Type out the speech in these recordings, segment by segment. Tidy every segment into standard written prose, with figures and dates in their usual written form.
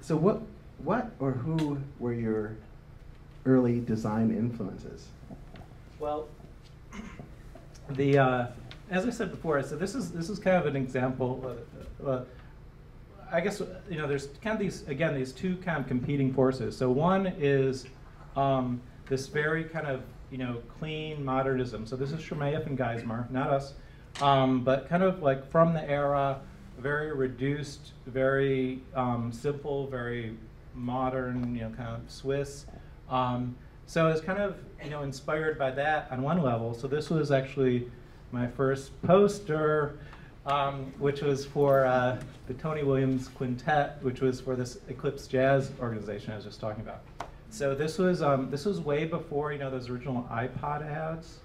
So what or who were your early design influences? Well, as I said before, so this is kind of an example. I guess there's kind of these two kind of competing forces. So one is this very kind of clean modernism. So this is Chermayeff and Geismar, not us, but kind of like from the era, very reduced, very simple, very modern, kind of Swiss. So it's kind of inspired by that on one level. So this was actually my first poster, which was for the Tony Williams Quintet, which was for this Eclipse Jazz organization I was just talking about. So this was way before those original iPod ads.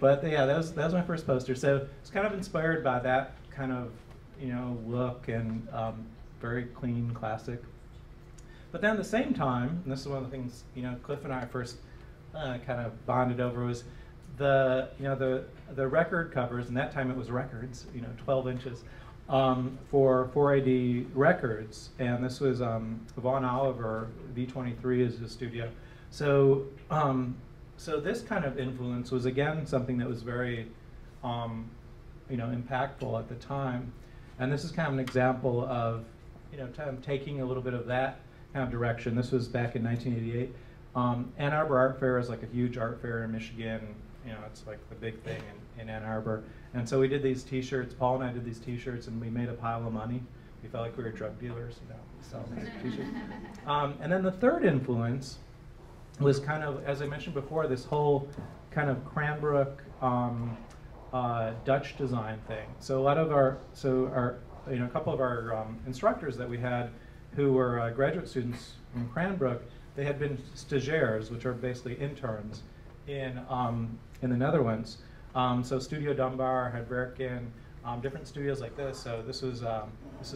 But yeah, that was my first poster. So it's kind of inspired by that kind of look and very clean, classic. But then at the same time, and this is one of the things Clif and I first kind of bonded over, was the record covers, and that time it was records, 12 inches, for 4AD records, and this was Von Oliver, V23 is his studio. So so this kind of influence was again something that was very impactful at the time, and this is kind of an example of kind of taking a little bit of that kind of direction. This was back in 1988. Ann Arbor Art Fair is like a huge art fair in Michigan. It's like the big thing in Ann Arbor. And so we did these T-shirts. Paul and I did these T-shirts, and we made a pile of money. We felt like we were drug dealers, selling these T-shirts. And then the third influence was kind of, as I mentioned before, this whole kind of Cranbrook Dutch design thing. So a lot of a couple of our instructors that we had, who were graduate students from Cranbrook, they had been stagiaires, which are basically interns in the Netherlands. So Studio Dunbar had Werken, different studios like this. So this is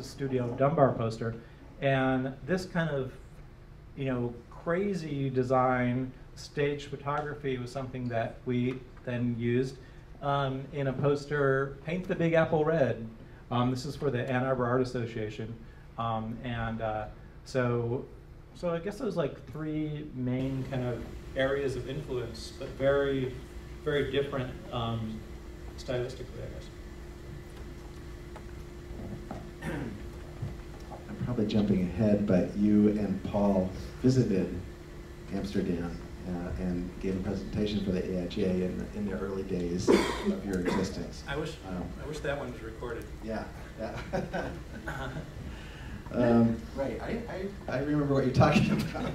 Studio Dunbar poster, and this kind of crazy design, stage photography was something that we then used in a poster, Paint the Big Apple Red. This is for the Ann Arbor Art Association. So I guess those like three main kind of areas of influence, but very, very different stylistically, I guess. I'm probably jumping ahead, but you and Paul visited Amsterdam and gave a presentation for the AIGA in the early days of your existence. I wish that one was recorded. Yeah. Right, I remember what you're talking about.